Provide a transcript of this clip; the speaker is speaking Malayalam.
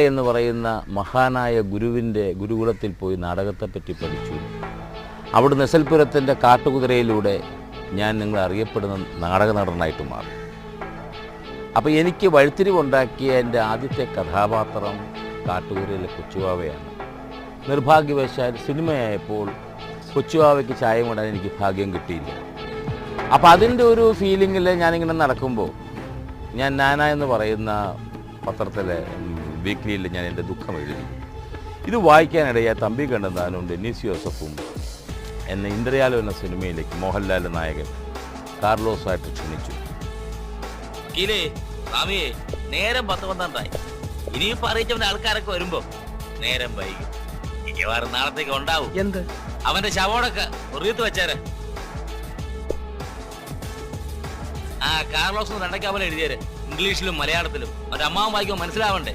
എന്ന് പറയുന്ന മഹാനായ ഗുരുകുലത്തിൽ പോയി നാടകത്തെപ്പറ്റി പഠിച്ചു. അവിടുന്ന് നെസൽപുരത്തിൻ്റെ കാട്ടുകുതിരയിലൂടെ ഞാൻ നിങ്ങൾ അറിയപ്പെടുന്ന നാടക നടനായിട്ട് മാറി. അപ്പോൾ എനിക്ക് വഴിത്തിരിവുണ്ടാക്കിയ എൻ്റെ ആദ്യത്തെ കഥാപാത്രം കാട്ടുകുതിരയിലെ കൊച്ചുവാവയാണ്. നിർഭാഗ്യവശാൽ സിനിമയായപ്പോൾ കൊച്ചുവാവയ്ക്ക് ചായം ഇടാൻ എനിക്ക് ഭാഗ്യം കിട്ടിയില്ല. അപ്പോൾ അതിൻ്റെ ഒരു ഫീലിങ്ങിൽ ഞാനിങ്ങനെ നടക്കുമ്പോൾ ഞാൻ നാന എന്ന് പറയുന്ന പത്രത്തിലെ വീക്ക്ലിയിൽ ഞാൻ എൻ്റെ ദുഃഖം എഴുതി. ഇത് വായിക്കാനിടയായ തമ്പി കണ്ണന്താനും ഡെന്നീസ് ജോസഫും എന്നെ ഇന്ദ്രയാലോ എന്ന സിനിമയിലേക്ക് മോഹൻലാൽ നായകൻ കാർലോസായിട്ട് ക്ഷണിച്ചു. നേരം 10-12 ഇനിയിപ്പോ അറിയിച്ചവന്റെ ആൾക്കാരൊക്കെ വരുമ്പോ നേരം വൈകും. മിക്കവാറും നാളത്തേക്ക് ഉണ്ടാവും. എന്ത്? അവന്റെ ശവോടൊക്കെ ഒറിയത്ത് വെച്ചേരെ. കാർലോസ് 2 കവല എഴുതിയേര്, ഇംഗ്ലീഷിലും മലയാളത്തിലും. അവന്റെ അമ്മാവൻ വായിക്കുമ്പോൾ മനസ്സിലാവണ്ടേ?